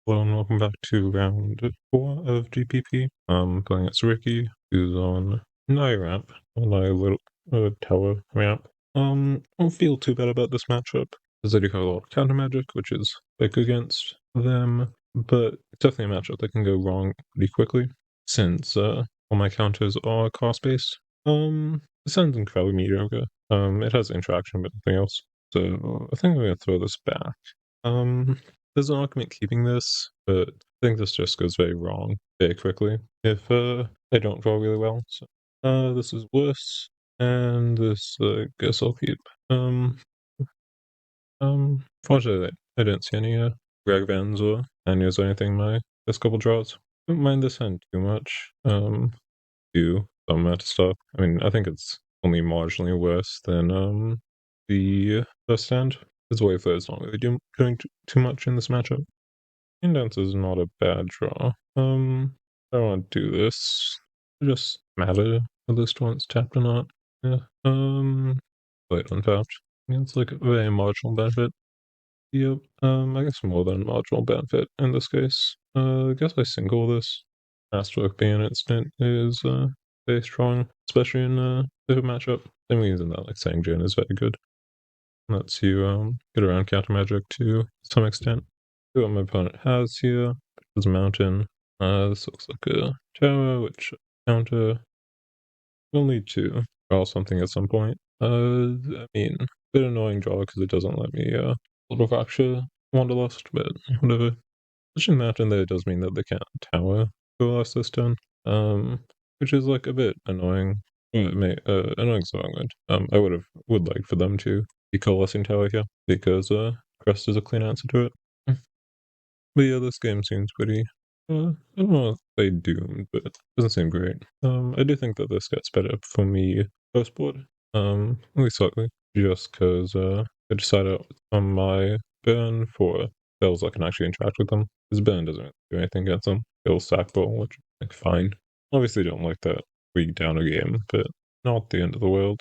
Hello and welcome back to round 4 of GPP. Playing against Ricky, who's on Naya ramp, on Naya little tower ramp. I don't feel too bad about this matchup, because I do have a lot of counter magic, which is big against them, but it's definitely a matchup that can go wrong pretty quickly, since all my counters are cost-based. It sounds incredibly mediocre. It has interaction but nothing else, so I think I'm gonna throw this back. There's an argument keeping this, but I think this just goes very wrong very quickly if I don't draw really well. So this is worse, and this guess I'll keep. Fortunately I didn't see any rag bands or annuals or anything in my first couple draws. Don't mind this hand too much. Do some amount of stuff. I mean, I think it's only marginally worse than the first hand. His wave flow is not really doing too much in this matchup. Indents is not a bad draw. I don't want to do this. It just matter at least once tapped or not. Yeah. Wait, untapped. It's like a very marginal benefit. Yep. I guess more than marginal benefit in this case. I guess I single this. Masterwork being instant is very strong, especially in a different matchup. Same reason that like Sangjin is very good. Lets you get around counter magic to some extent. See what my opponent has here. There's a mountain. This looks like a tower, which counter will need to draw something at some point. I mean, a bit annoying draw because it doesn't let me little fracture Wanderlust, but whatever. Pushing mountain there does mean that they can't tower Coalesce this turn. Which is like a bit annoying. Well, it may annoying's the wrong word. I would like for them to be coalescing tower here because Crest is a clean answer to it. But yeah, this game seems pretty. I don't know if they doomed, but it doesn't seem great. I do think that this gets better for me post board. At least slightly, just because I decided on my burn for spells I can actually interact with them. Because burn doesn't really do anything against them. It'll sack ball, which is like fine. Obviously, don't like that weak down a game, but not the end of the world.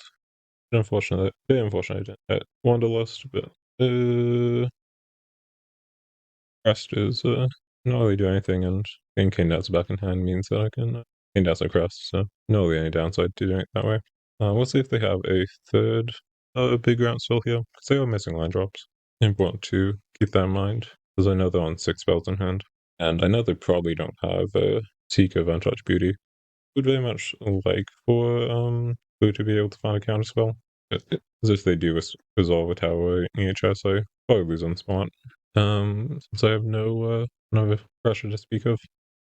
Unfortunately, very unfortunate at Wanderlust, but Crest is not really do anything, and getting Cane Dance back in hand means that I can Cane Dance a Crest, so not really any downside to doing it that way. We'll see if they have a third big round still here, because they are missing line drops. Important to keep that in mind, because I know they're on 6 spells in hand, and I know they probably don't have a Seeker of Untouched Beauty. Would very much like for Blue to be able to find a counter spell. Because if they do resolve a tower EHS, I probably lose on the spot. Since I have no pressure to speak of.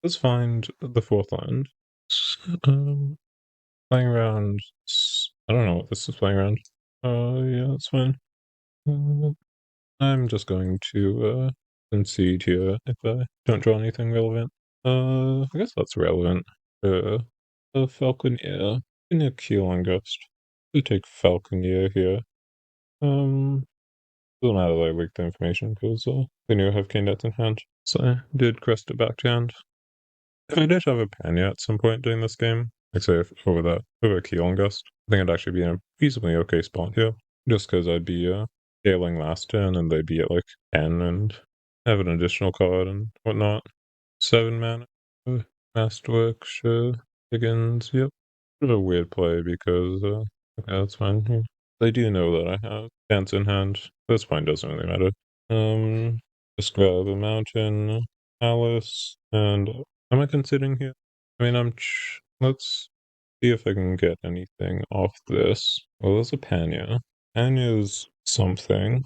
Let's find the 4th land. Playing around. I don't know what this is playing around. Yeah, that's fine. I'm just going to concede here if I don't draw anything relevant. I guess that's relevant. Falconeer. In a Keelan Ghost. We take Falconeer here. Doesn't matter that I leaked the information because they knew I have Cane Dance in hand. So I did crest it back to hand. If I did have a Panya at some point during this game, like say over Keelan Gust, I think I'd actually be in a reasonably okay spot here. Just because I'd be scaling last turn and they'd be at like 10 and have an additional card and whatnot. 7 mana. Masterwork, sure. Higgins, yep. Bit of a weird play because, okay, that's fine. Yeah. They do know that I have Dance in hand. This point doesn't really matter. Just grab a mountain, Alice, and am I considering here? I mean, let's see if I can get anything off this. Well, there's a Panya. Panya's something.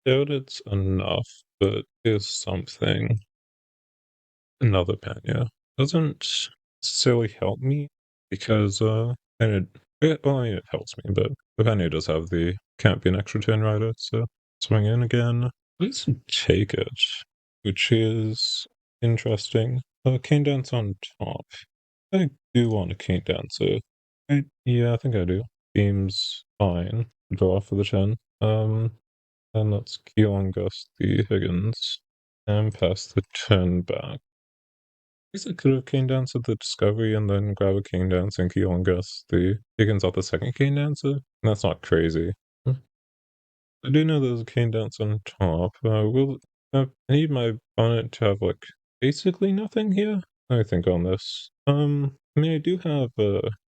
Doubt it's enough, but is something. Another Panya doesn't necessarily help me because and well, I mean it helps me, but the Panya does have the can't be an extra turn rider, so swing in again. Let's take it, which is interesting. Cane Dance on top. I do want a Cane Dancer. Yeah, I think I do. Seems fine. Draw for the 10. And let's keel on Gust the Higgins and pass the turn back. I guess I could have Cane Dance at the Discovery and then grab a Cane Dance and keel on Gus the Higgins out the second Cane Dancer. That's not crazy. I do know there's a Cane Dance on top. Will I need my opponent to have, like, basically nothing here. Let me think on this. I mean, I do have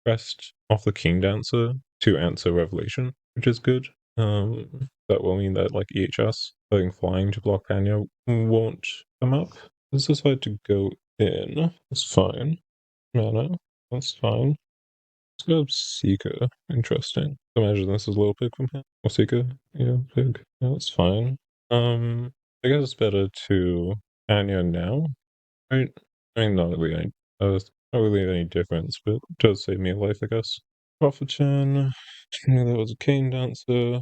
Crest off the King Dancer to answer Revelation, which is good. That will mean that, like, EHS, going flying to block Panya won't come up. Let's decide to go in. That's fine. Mana, that's fine. Let's go Seeker. Interesting. Imagine this is Little Pig from him. Or Seeker. Yeah, Pig. Yeah, that's fine. I guess it's better to Anya now, right? I mean, not really any difference, but it does save me a life, I guess. Prophetchen. Knew there was a Cane Dancer.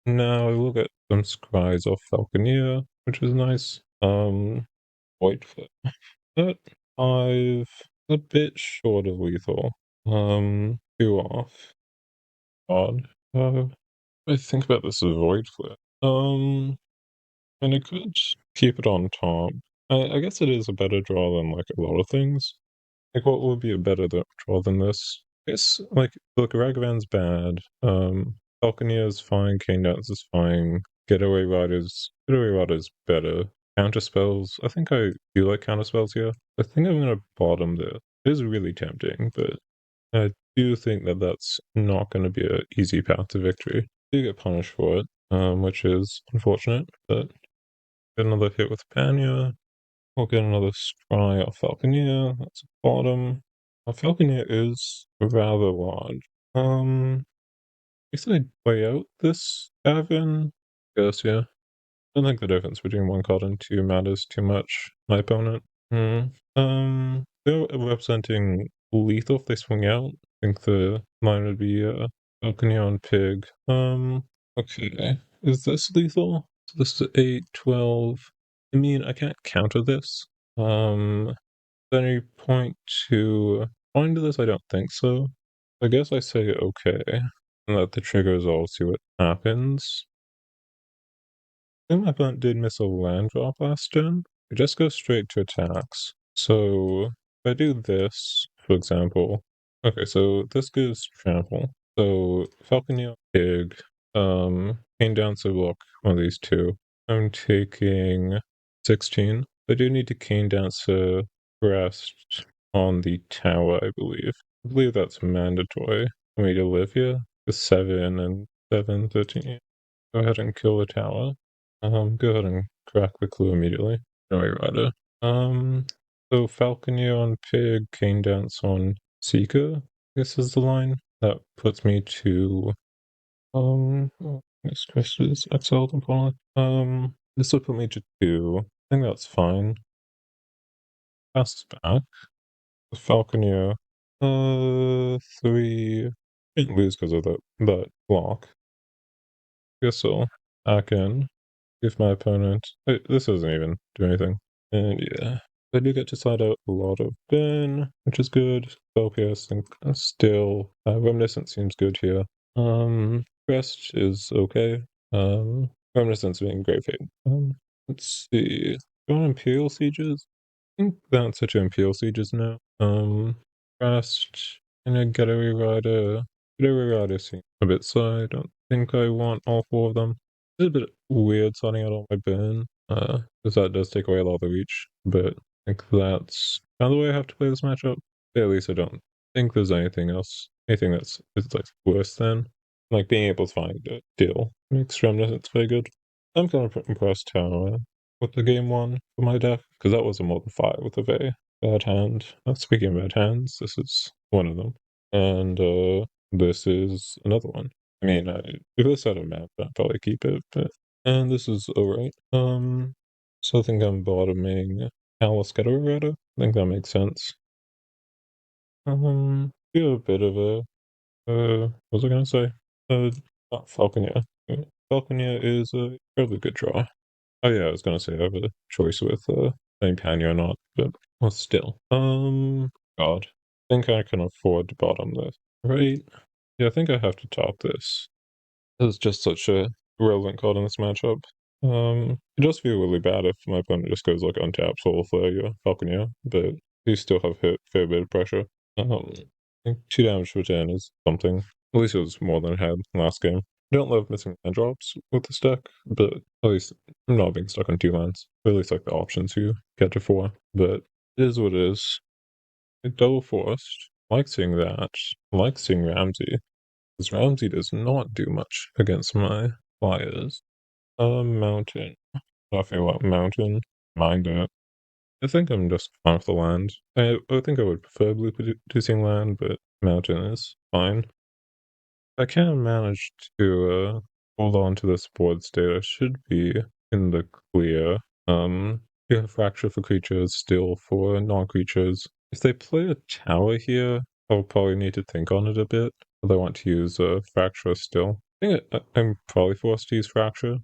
Now I will get some scries off Falconeer, which is nice. Whitefoot. That I've a bit short of lethal. Two off. Odd. I think about this as Void Flip. And I could keep it on top. I guess it is a better draw than like a lot of things. Like what would be a better draw than this? I guess like look, Ragavan's bad. Falconeer is fine, Cane Dance is fine. Getaway Rider's better. Counter spells. I think I do like counter spells here. I think I'm gonna bottom this. It is really tempting, but I do think that that's not going to be an easy path to victory. You get punished for it, which is unfortunate, but get another hit with Panya. We'll get another scry off Falconeer. That's a bottom. Our Falconeer is rather large. I guess I'd play out this Gavin. Guess, yeah. I don't think the difference between one card and two matters too much. My opponent. They're representing lethal if they swing out. I think the mine would be Falconeer on Pig. Okay. Is this lethal? So this is 8, 12. I mean, I can't counter this. At any point to find this, I don't think so. I guess I say okay. And let the triggers all see what happens. I think my opponent did miss a land drop last turn. It just goes straight to attacks. So if I do this, for example, okay, so this goes trample. So Falconeer, Pig, Cane Dancer block one of these two. I'm taking 16. I do need to Cane Dancer Crest on the tower, I believe. I believe that's mandatory for me to live here. The 7 and 7, 13. Go ahead and kill the tower. Go ahead and crack the clue immediately. No way, Rider. So Falconeer on Pig, Cane Dance on Seeker, I guess is the line. That puts me to, oh, this quest is exiled and fallen. This will put me to 2. I think that's fine. Passes back. The Falconeer, 3. Didn't lose because of that block. Guess so. Back in. Give my opponent. This doesn't even do anything. And yeah. I do get to side out a lot of Ben, which is good. Focus and still Reminiscence seems good here. Crest is okay. Reminiscence being great fate. Let's see. Go on Imperial Sieges. I think the answer to Imperial Sieges now. Crest and a Getaway Rider. Getaway Rider seems a bit slow. I don't think I want all 4 of them. It's a bit weird starting out on my burn, because that does take away a lot of the reach, but I think that's kind of the way I have to play this matchup. At least I don't think there's anything that's like worse than like being able to find a deal. Makes Reminiscence very good. I'm kind of impressed how with the game one for my deck, because that was a more than 5 with a very bad hand. Speaking of bad hands, this is one of them, and this is another one. I mean, if this had a map, I'd probably keep it, but and this is alright. So I think I'm bottoming Alice Getaway. I think that makes sense. Do a bit of a what was I gonna say? Not Falconeer. Falconeer is a fairly good draw. Oh yeah, I was gonna say I have a choice with playing Panya or not, but well, still. God, I think I can afford to bottom this, right? Yeah, I think I have to top this. This is just such a relevant card in this matchup. It does feel really bad if my opponent just goes like untapped Soul Flare Falconeer, but you still have hit a fair bit of pressure. I think 2 damage per turn is something. At least it was more than I had last game. don't love missing land drops with this deck, but at least I'm not being stuck on 2 lands. Or at least like the options you get to 4. But it is what it is. Double Forest. Like seeing that. Like seeing Ramsey. Because Ramsey does not do much against my flyers. Mountain. I feel like mountain. Mind it. I think I'm just fine with the land. I think I would prefer blue producing land, but mountain is fine. I can manage to hold on to this board state. I should be in the clear. You have fracture for creatures, still for non-creatures. If they play a tower here, I'll probably need to think on it a bit. But I want to use fracture still. I think I'm probably forced to use fracture,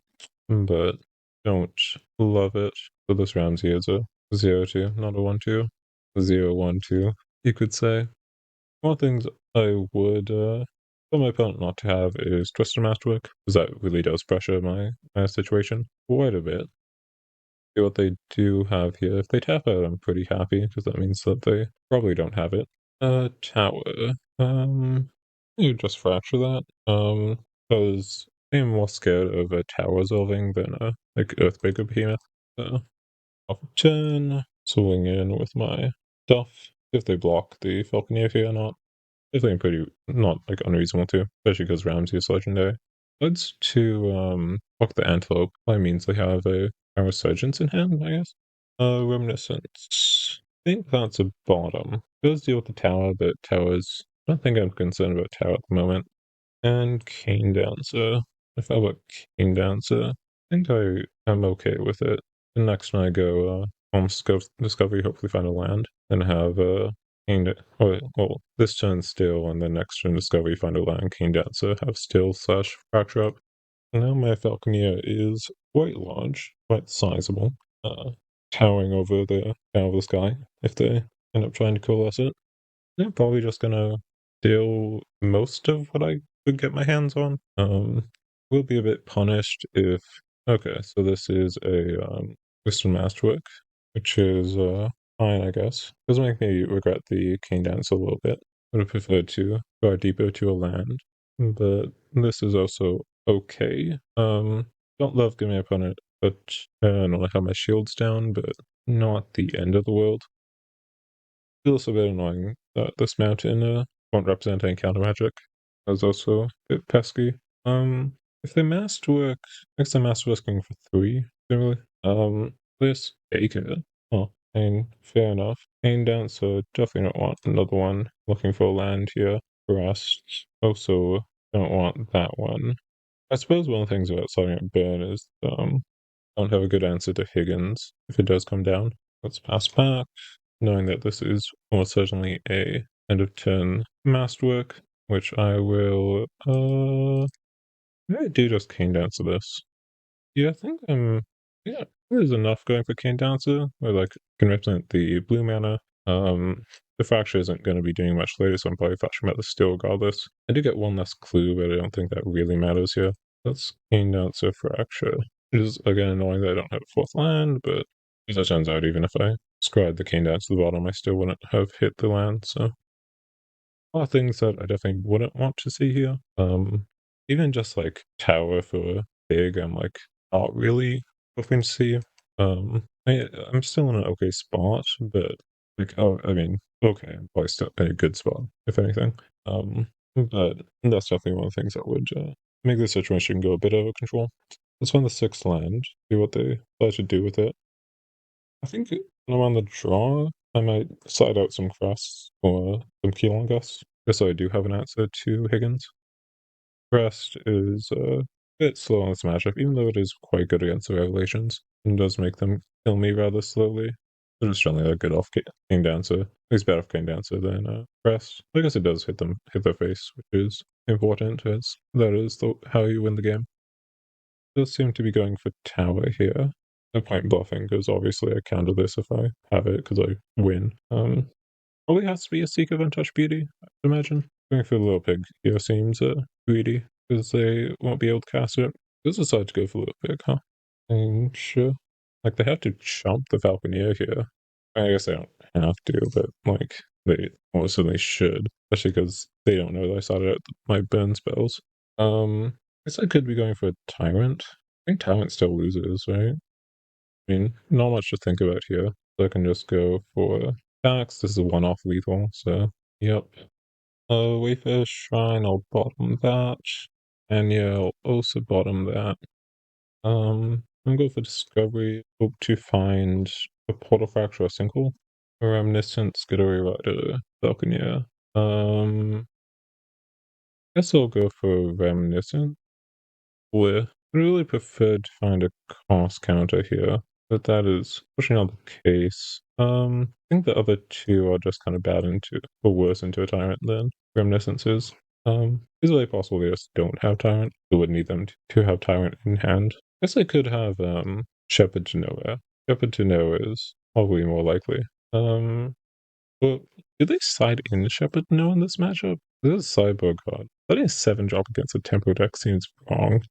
but don't love it. So this Ramsey is a 0-2, not a 1-2. 0-1-2, you could say. One things I would tell my opponent not to have is Twisted Masterwork, because that really does pressure my situation quite a bit. See what they do have here. If they tap out, I'm pretty happy, because that means that they probably don't have it. Tower. You just fracture that. Because I'm more scared of a tower resolving than a like Earthquaker Behemoth. Off turn, swing in with my stuff. If they block the Falconeer here or not. Definitely pretty not like unreasonable too, especially because Ramsey is legendary. Let's to block the Antelope. That means they have a Resurgence in hand, I guess. Reminiscence. I think that's a bottom. Does deal with the tower, but towers. I don't think I'm concerned about tower at the moment. And Cane Dancer. If I look Cane Dancer, I think I am okay with it. The next one I go home discovery, hopefully find a land, and have Cane well, this turn still, and then next turn discovery, find a land, Cane Dancer, have still / fracture up. And now my Falconeer is quite large, quite sizable, towering over the sky if they end up trying to coalesce it. I'm probably just gonna steal most of what I could get my hands on. Will be a bit punished if. Okay, so this is a Wisdom Masterwork, which is fine, I guess. Does make me regret the Cane Dance a little bit. Would have preferred to go deeper to a land, but this is also okay. Don't love giving my opponent, but I don't like how my shield's down, but not the end of the world. Feels a bit annoying that this mountain won't represent any counter magic. That's also a bit pesky. If they masterwork, next time masterwork's going for 3, generally. This Baker. Oh, and fair enough. Pain down, so definitely don't want another one. Looking for land here. Rest. Also don't want that one. I suppose one of the things about starting at burn is don't have a good answer to Higgins if it does come down. Let's pass back, knowing that this is almost certainly a end of turn masterwork, which I will maybe do just Cane Dancer this. Yeah, I think yeah, there's enough going for Cane Dancer, where like can represent the blue mana. The fracture isn't going to be doing much later, so I'm probably flashing about this still regardless. I do get one less clue, but I don't think that really matters here. That's Cane Dancer fracture. It is again annoying that I don't have a 4th land, but as it turns out, even if I scribed the Cane Dance to the bottom, I still wouldn't have hit the land, so a lot of things that I definitely wouldn't want to see here. Even just like tower for big, I'm like not really hoping to see. I'm still in an okay spot, but like, oh, I mean, okay, I'm probably still in a good spot, if anything. But that's definitely one of the things that would make the situation go a bit out of control. Let's find the 6th land, see what they decide to do with it. I think when I'm on the draw, I might side out some Crests or some Keylongus, just so I do have an answer to Higgins. Crest is a bit slow on this matchup, even though it is quite good against the Revelations, and does make them kill me rather slowly. It is generally a good off King Dancer, at least better off King Dancer than Crest. I guess it does hit their face, which is important, as that is how you win the game. Does seem to be going for tower here. No point bluffing, because obviously I counter this if I have it, because I win. Probably has to be a Seek of Untouched Beauty, I imagine. Going for the Little Pig here seems greedy, because they won't be able to cast it. Let's decide to go for Little Pig, huh? And sure. Like, they have to chomp the Falconeer here. I guess they don't have to, but, like, they almost certainly should, especially because they don't know that I started out my burn spells. guess I could be going for a Tyrant. I think Tyrant still loses, right? I mean, not much to think about here. So I can just go for attacks. This is a one-off lethal, so yep. Wayfair Shrine, I'll bottom that. And yeah, I'll also bottom that. I'm going for Discovery. Hope to find a Portal Fracture or Single. A Reminiscent, Skiddery Rider, Falconeer. Guess I'll go for Reminiscent. Would really prefer to find a cost counter here, but that is pushing out the case. I think the other two are just kind of bad into, or worse into a Tyrant than Reminiscences. Is it possible they just don't have Tyrant? We would need them to have Tyrant in hand. Guess I could have, Shepherd to Nowhere. Shepherd to Nowhere is probably more likely. But do they side in Shepherd to Nowhere in this matchup? This is a sideboard card. Letting a 7 drop against a tempo deck seems wrong.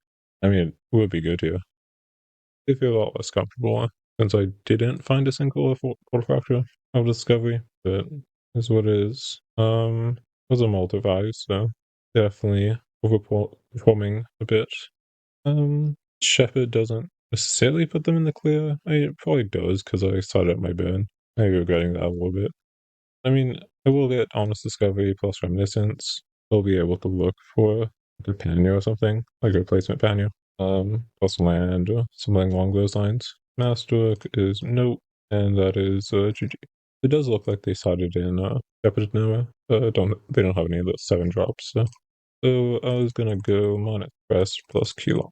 I mean, it would be good here. I feel a lot less comfortable since I didn't find a single Portal Fracture of Discovery, but is what it is. It was a multi-value, so definitely overperforming a bit. Shepherd doesn't necessarily put them in the clear. I mean, it probably does because I started up my burn. Maybe regretting that a little bit. I mean, I will get Honest Discovery plus Reminiscence. I'll be able to look for a Panya or something, like a replacement Panya. Plus land or something along those lines. Masterwork is nope, and that is GG. It does look like they started in Shepherd Noah. They don't have any of those 7 drops, so I was gonna go Monarch Crest plus Q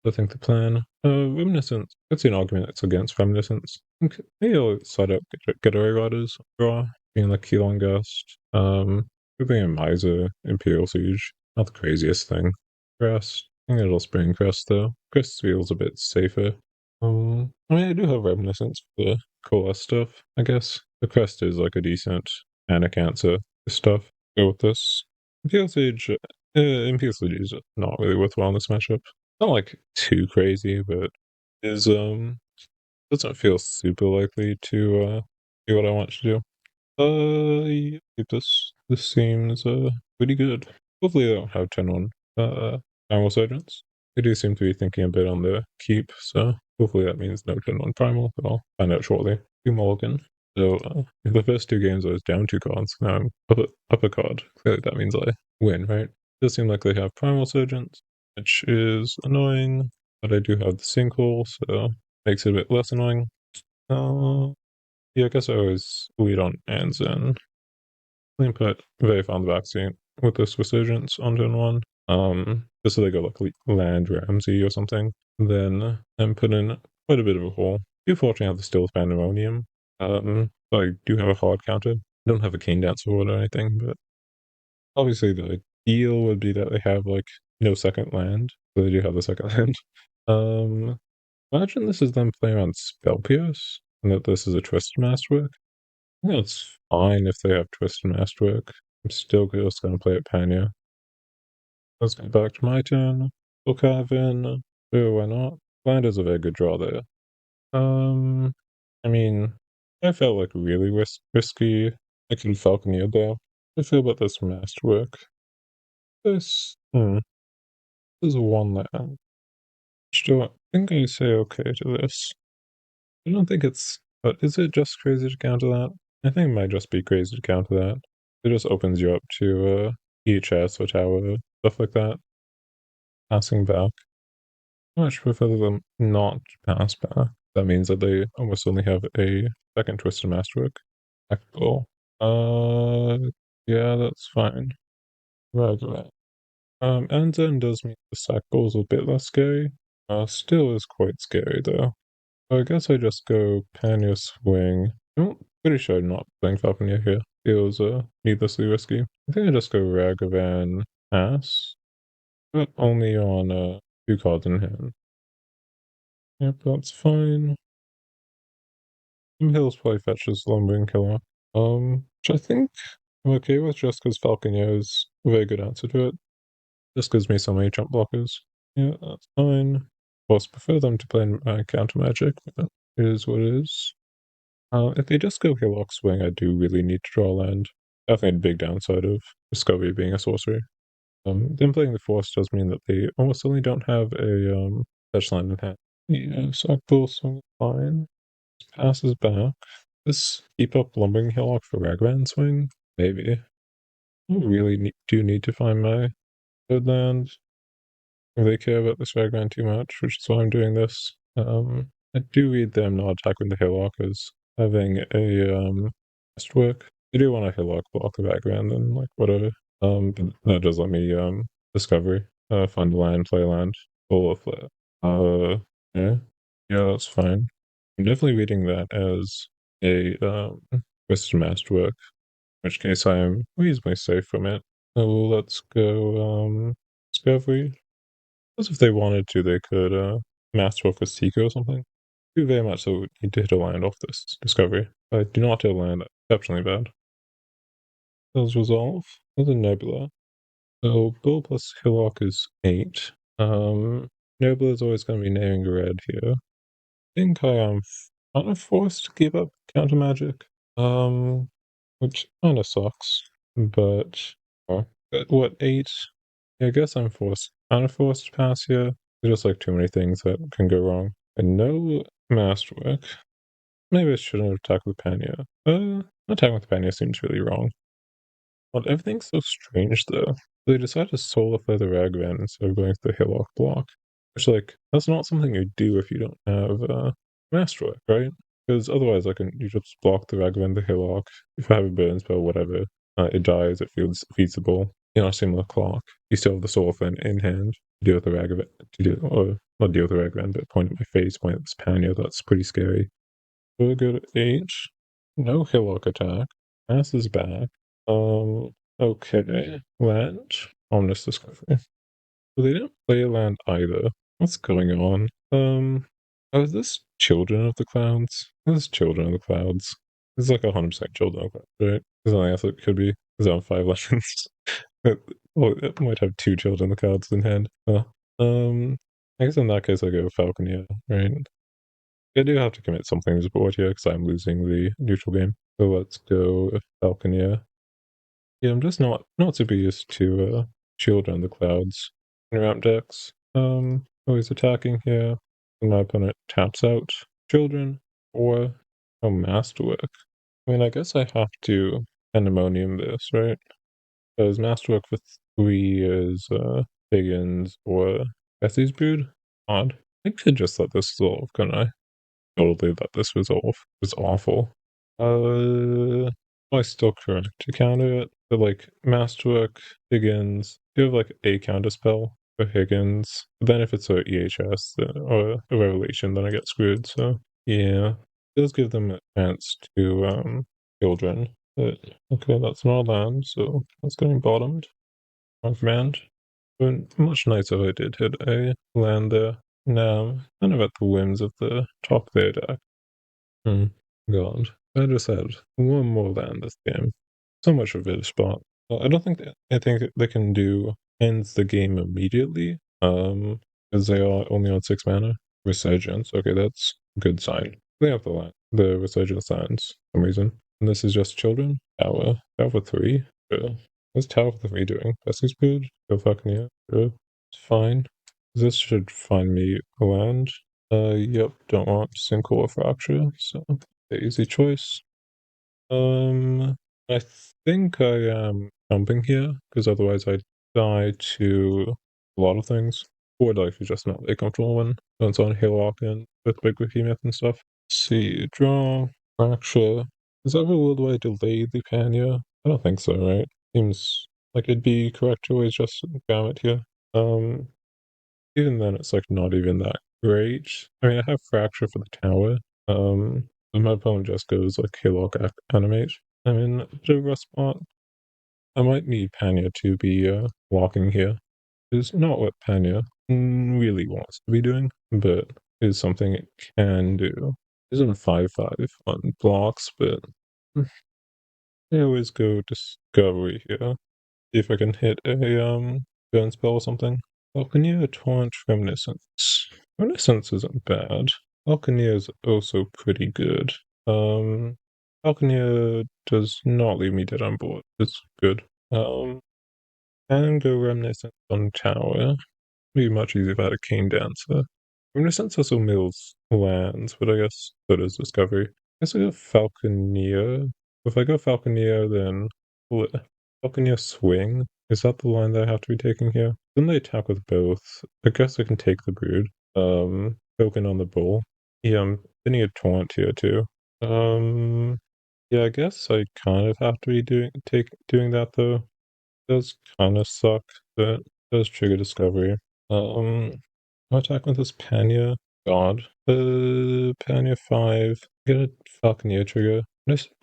I think the plan. Reminiscence. That's an argument that's against Reminiscence. Okay, maybe I'll side up Getaway Riders draw, being like Keylong Gust. Moving a Miser, Imperial Siege. Not the craziest thing. Crest. I think it'll Spring Crest though. Crest feels a bit safer. I mean, I do have Reminiscence for the coalesce stuff, I guess. The Crest is like a decent Panic answer to stuff. Go with this. Imperial Siege, Imperial Siege is not really worthwhile in this matchup. Not like too crazy, but is doesn't feel super likely to do what I want to do. Yeah, keep this. This seems pretty good. Hopefully they don't have 10 on Primal Surgeons. They do seem to be thinking a bit on their keep, so hopefully that means no 10 on Primal, but I'll find out shortly. Do Mulligan. So if the first 2 games I was down 2 cards, now I'm up a card. Clearly that means I win, right? Does seem like they have Primal Surgeons, which is annoying, but I do have the Sinkhole, so makes it a bit less annoying. Yeah, I guess I always lead on Anzen. Clean put very fond of vaccine with this Resurgence on turn 1. Just so they go like land Ramsey or something. Then I'm put in quite a bit of a hole. Do fortunately have the Still's Pandemonium. I do have a hard counter. I don't have a Cane Dancer or anything, but obviously the deal would be that they have like no second land. So they do have the second land. Imagine this is them playing around Spell Pierce, and that this is a Twisted Masterwork. I think it's fine if they have Twisted Masterwork. I'm still just gonna play it Panya. Let's get back to my turn. Look in. Sure, why not? Land is a very good draw there. I mean, I felt like really risky. I could have Falconeered there. I feel about this Masterwork. This is one land. Still, I think I say okay to this. I don't think it's, but is it just crazy to counter that? I think it might just be crazy to counter that. It just opens you up to EHS or tower, stuff like that. Passing back. I much prefer them not pass back. That means that they almost only have a second Twisted Masterwork. Actable. Yeah, that's fine. Right. Anzen does mean the sack ball is a bit less scary. Still is quite scary though. So I guess I just go Panya Swing. I'm pretty sure I'm not playing Falconeer here. Feels needlessly risky. I think I just go Ragavan Pass. But only on 2 cards in hand. Yep, that's fine. Hills probably fetches Lumbering Killer. Which I think I'm okay with just because Falconeer is a very good answer to it. Just gives me so many jump blockers. Yeah, that's fine. Of course, prefer them to play counter magic, but it is what it is. If they just go Hillock Swing, I do really need to draw land. Definitely a big downside of Discovery being a sorcery. Them playing the Force does mean that they almost certainly don't have a touchline in hand. Yeah, Sackbull swing fine. Passes back. This keep up lumbering hillock for Ragman swing? Maybe. I really do need to find my third land. If they care about this Ragman too much, which is why I'm doing this. I do read them not attacking the hillock as having a work. They do want a hillock block the Ragman, then like whatever. But that does let me discovery. Find land, play land, full of flare. Yeah. Yeah, that's fine. I'm definitely reading that as a Western masterwork, in which case I am reasonably safe from it. So let's go discovery. As if they wanted to, they could masterwork with Seeker or something. Do very much so need to hit a land off this discovery. I do not hit a land, exceptionally bad. Those resolve. There's a Nebula. So Bull plus Hillock is 8. Nebula is always going to be naming red here. I think I am kind of forced to give up counter magic, which kind of sucks. But what 8? Yeah, I guess I'm kind of forced to pass here. There's just like too many things that can go wrong. And no masterwork. Maybe I shouldn't have attacked with Panya. Attacking with Panya seems really wrong. Well, everything's so strange though. They decided to solar flare the Ragavan instead of going to the Hillock block. Which, like, that's not something you do if you don't have Masterwork, right? Because otherwise, like, you just block the Ragavan, the Hillock. If you have a burn spell, whatever, it dies, it feels feasible. You know, similar clock. You still have the solar flare in hand to deal with the Ragavan, or not deal with the Ragavan, but point at my face, point at this Panya, that's pretty scary. We'll go to H. No Hillock attack. Passes back. Okay. Land. Ominous Discovery. So they didn't play a land either. What's going on? Oh, is this Children of the Clouds? This is Children of the Clouds. This is like 100% Children of the Clouds, right? There's nothing else it could be. There's on 5 legends. Well, it might have 2 Children of the Clouds in hand. I guess in that case I go Falconeer, right? I do have to commit something to the board here because I'm losing the neutral game. So let's go Falconeer. Yeah, I'm just not super used to Shield on the Clouds in ramp decks. Always attacking here. And my opponent taps out Children or Masterwork. I mean, I guess I have to Pandemonium this, right? Because Masterwork for 3 is Higgins or Bessie's Brood. Odd. I could just let this resolve, couldn't I? Totally let this resolve. It was awful. I still correct to counter it. But like Masterwork, Higgins, you have like a counter spell for Higgins. But then if it's a EHS or a Revelation, then I get screwed. So yeah, it does give them a chance to Children. But okay, that's not land, so that's getting bottomed. On command. But much nicer if I did hit a land there. Now, kind of at the whims of the top there deck. God. I just had one more land this game. So much of it is spot. I don't think I think they can do ends the game immediately. Because they are only on 6 mana. Resurgence. Okay, that's a good sign. They have the land. The resurgence lands for some reason. And this is just children. Tower. Tower 3. Sure. What's Tower 3 doing? Bessie's good. Go fucking yeah. Sure. It's fine. This should find me a land. Yep, don't want Sinkhole or Fracture, so easy choice. I think I am jumping here, because otherwise I die to a lot of things. Or life is just not very comfortable when it's on Hillock and with Big Behemoth and stuff. Let's see, draw, Fracture. Is that rule where I delay the Panya? I don't think so, right? Seems like it'd be correct to always just jam it here. Even then, it's like not even that great. I mean, I have Fracture for the tower. And my opponent just goes like Hillock animate. I'm in a bit of a rough spot. I might need Panya to be walking here. It's not what Panya really wants to be doing, but is something it can do. It isn't 5/5 on blocks, but I always go Discovery here. See if I can hit a burn spell or something. Falconeer, Torrent, Reminiscence. Reminiscence isn't bad. Falconeer is also pretty good. Falconeer does not leave me dead on board. It's good. And go Reminiscence on Tower. Be much easier if I had a Cane Dancer. Reminiscence also mills lands, but I guess so does Discovery. I guess I go Falconeer. If I go Falconeer, then Falconeer Swing. Is that the line that I have to be taking here? Then they attack with both. I guess I can take the Brood. Token on the Bull. Yeah, I'm getting a Taunt here too. Yeah, I guess I kind of have to be doing that though. Does kind of suck, but does trigger Discovery. I'll attack with this Panya. God. Panya 5. Get a Falconeer trigger.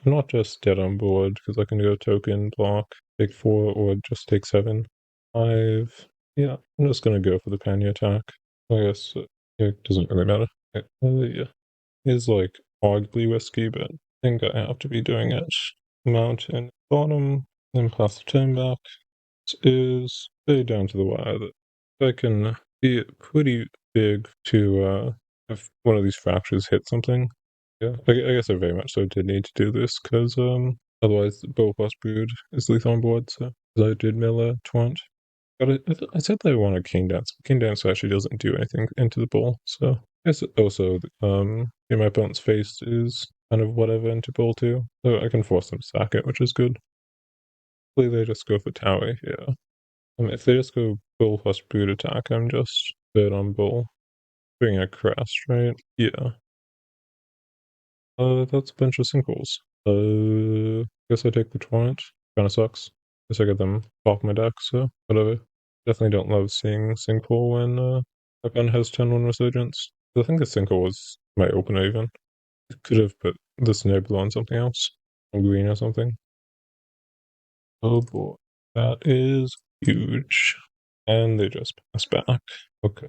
Not just dead on board, because I can go token, block, take 4, or just take 7. 5. Yeah, I'm just gonna go for the Panya attack. I guess it doesn't really matter. Yeah. It's like arguably risky, but I think I have to be doing it. Mountain bottom, then pass the turn back. Is very down to the wire that I can be pretty big to if one of these fractures hit something. Yeah, I guess I very much so did need to do this because otherwise the Bow Plus Brood is lethal on board. So 'cause I did mill a Twant. But I said that I wanted King Dance. King Dance actually doesn't do anything into the ball. So I guess also my opponent's face is kind of whatever into ball too. So I can force them to sack it, which is good. Hopefully they just go for Towie, yeah. If they just go bull plus boot attack, I'm just dead on bull. Doing a crest, right? Yeah. That's a bunch of sinkholes. Guess I take the Torrent. Kinda sucks. Guess I get them off my deck, so whatever. Definitely don't love seeing sinkhole when my gun has 10-1 resurgence. I think the sinkhole was my opener even. It could have put the Snowball on something else. On green or something. Oh boy. That is huge. And they just pass back. Okay.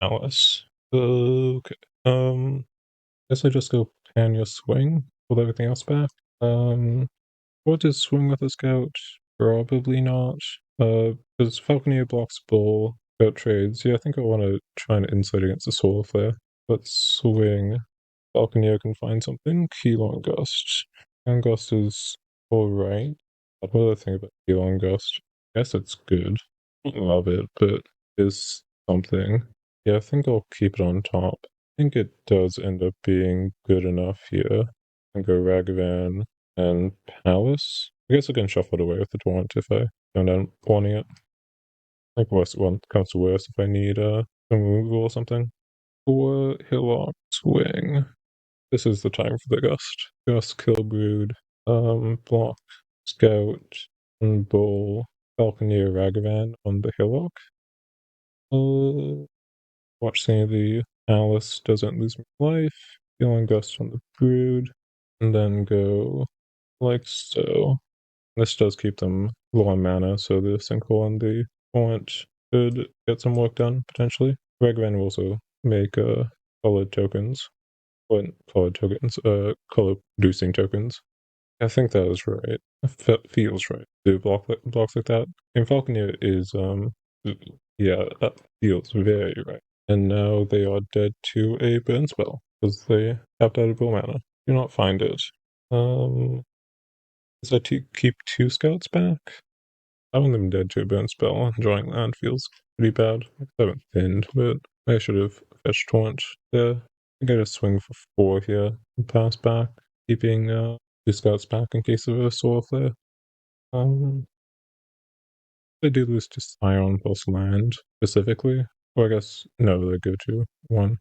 Alice. Okay. Guess I just go Panya Swing with everything else back. What is Swing with a Scout? Probably not. Because Falconeer blocks Bull, Scout trades. Yeah, I think I want to try and insight against the Solar Flare. But Swing. Falconeer can find something. Keylong Gust. And Gust is alright. What do I think about Keylong Gust? I guess it's good. I don't love it, but it's something. Yeah, I think I'll keep it on top. I think it does end up being good enough here. And go Ragavan and Palace. I guess I can shuffle it away with the Taunt if I don't end up wanting it. Like worst one comes to worst if I need a removal or something. Or Hillock Swing. This is the time for the Gust. Gust, Kill Brood, block, Scout, and Bull, Falconeer, Ragavan on the Hillock. Watch seeing the Alice doesn't lose life, Healing Gust on the Brood, and then go like so. This does keep them low on mana, so the Sinkhole and the Point could get some work done, potentially. Ragavan will also make colored tokens. Colored tokens, color producing tokens. I think that is right. Feels right. Do blocks like that. And Falconeer is yeah, that feels very right. And now they are dead to a burn spell because they tapped out of bull mana. Do not find it. Is that to keep 2 scouts back? Having them dead to a burn spell and drawing land feels pretty bad. I haven't thinned, but I should have fetched Taunt there. I think I just swing for 4 here and pass back, keeping 2 scouts back in case of a solar flare. They do lose to Scion plus land specifically. Or I guess no, they go to 1.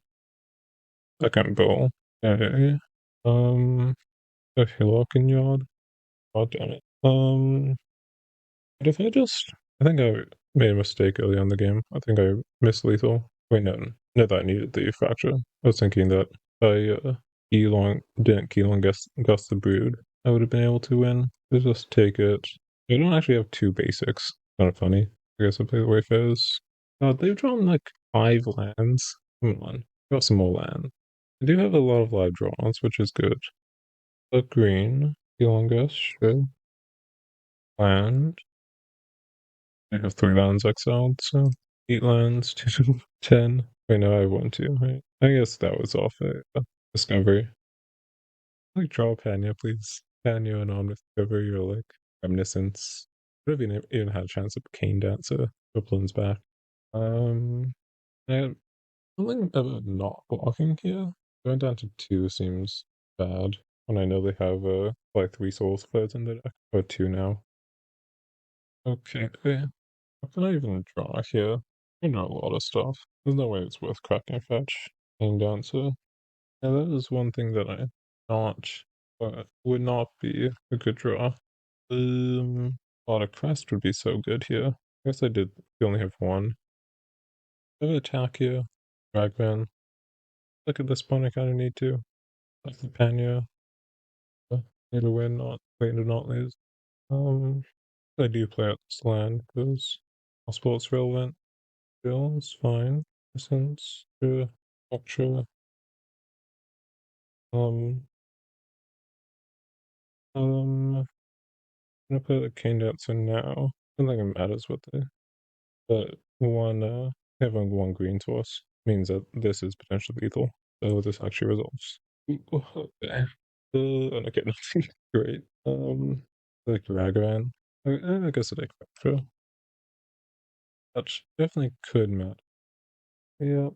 Second bowl. Okay. A Hillock in yard. God damn it. But if I think I made a mistake early on in the game. I think I missed lethal. Wait, no, that I needed the fracture. I was thinking that I didn't keylong gust the brood, I would have been able to win. Let's just take it. I don't actually have 2 basics. Kind of funny. I guess I play the Wayfarers. God, they've drawn like 5 lands. Come on, got some more land. I do have a lot of live draws, which is good. But green, keylong gust, sure. Land. I have 3 lands exiled, so 8 lands, 2, 10. Wait, no, I have 1, 2, right? I guess that was off a discovery. Like, draw Panya, please. Panya and on discovery, or like Reminiscence. Could have even had a chance at Cane Dancer. Brooklyn's back. I something about not blocking here. Going down to 2 seems bad when I know they have like 3 souls players in the deck. Or 2 now. Okay, what can I even draw here? I know a lot of stuff. There's no way it's worth cracking a fetch. Cane Dancer. Yeah, that is one thing that I not but would not be a good draw. A lot of crest would be so good here. I guess I only have one. I have attack here. Ragman. Look at this point I kinda need to. Like the Panya. Need to win, not wait to not lose. I do play out this land because possible it's relevant. Still, it's fine. Essence, structure. Um, I'm gonna play the Cane Dancer now. I don't think it matters what they, but having one green source means that this is potentially lethal. So this actually resolves. Ooh, okay. And again, nothing great. Like Ragavan. I guess I take Spectra. That definitely could matter. Yeah,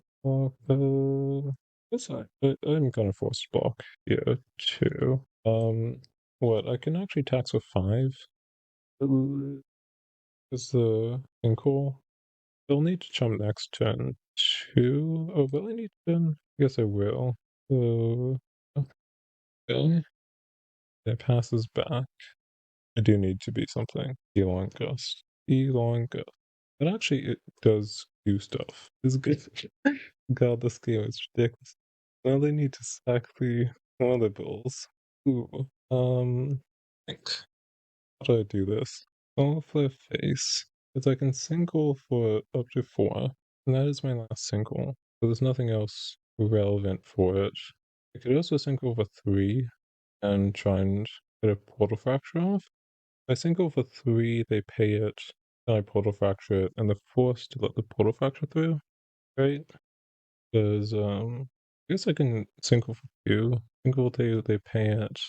guess I'm gonna force block here too. What I can actually tax with 5 is the Inkle. They'll need to jump next turn too. Oh, will I need to? I guess I will. Okay. It passes back. I do need to be something. Elon Gust. Elon Gust. But actually, it does do stuff. It's good. God, this game is ridiculous. Now they need to sack the other bills. Ooh. Think. How do I do this? All for a face. Because I can single for up to 4. And that is my last single. So there's nothing else relevant for it. I could also single for 3 and try and get a portal fracture off. If I single for 3, they pay it, then I portal fracture it, and they're forced to let the portal fracture through, right? Because I guess I can single for 2. Single they pay it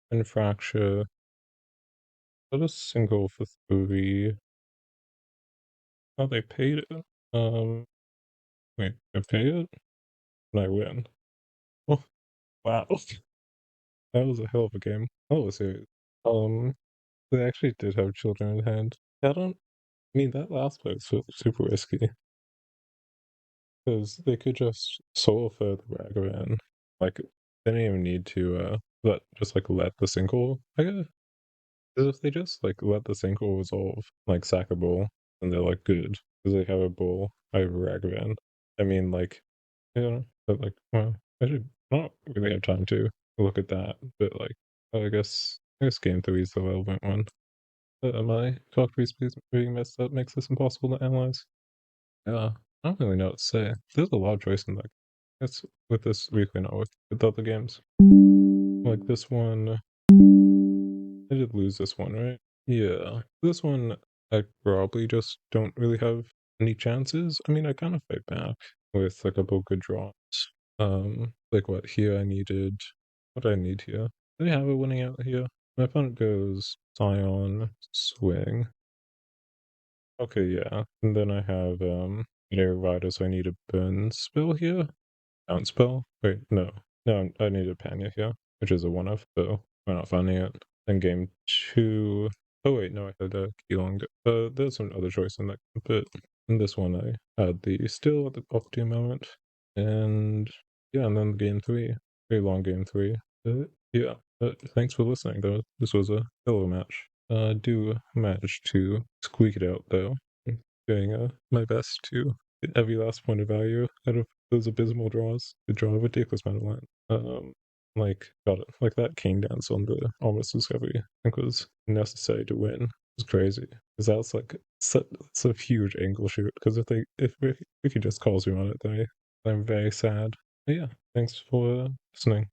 and fracture. Let us single for 3. Oh, they paid it. Wait, they pay it? And I win. Oh, wow. That was a hell of a game. Oh, serious. Um, they actually did have children in hand. I don't. I mean, that last play was super risky because they could just solo for the Ragavan. Like, they didn't even need to let the single. I guess 'cause if they just let the single resolve, like sack a bull, and they're like good because they have a bull. I have a Ragavan. I mean, but well, I should not really have time to look at that. But I guess game 3 is the relevant one. My talk piece being messed up makes this impossible to analyze. Yeah, I don't really know what to say. There's a lot of choice in that. That's with this weekly, not with the other games. Like this one, I did lose this one, right? Yeah, this one I probably just don't really have any chances. I mean, I kind of fight back with a couple good draws. Like what here I needed. What do I need here? Do I have a winning out here? My opponent goes Scion, Swing. Okay, yeah. And then I have Air Rider, so I need a burn spell here. Bounce spell? Wait, no. No, I need a Panya here, which is a one-off, so we're not finding it. Then game 2. Oh wait, no, I had a Keylong. There's some other choice in that, but in this one I had the still at the opportune moment. And yeah, and then game 3. Very long game 3. Yeah, thanks for listening though. This was a hell of a match. Do manage to squeak it out though. Doing my best to get every last point of value out of those abysmal draws. To draw a ridiculous amount of land. Got it. Like that cane dance on the almost discovery, I think was necessary to win. It was crazy because that's like such a huge angle shoot. Because if Ricky just calls me on it, then I'm very sad. But yeah, thanks for listening.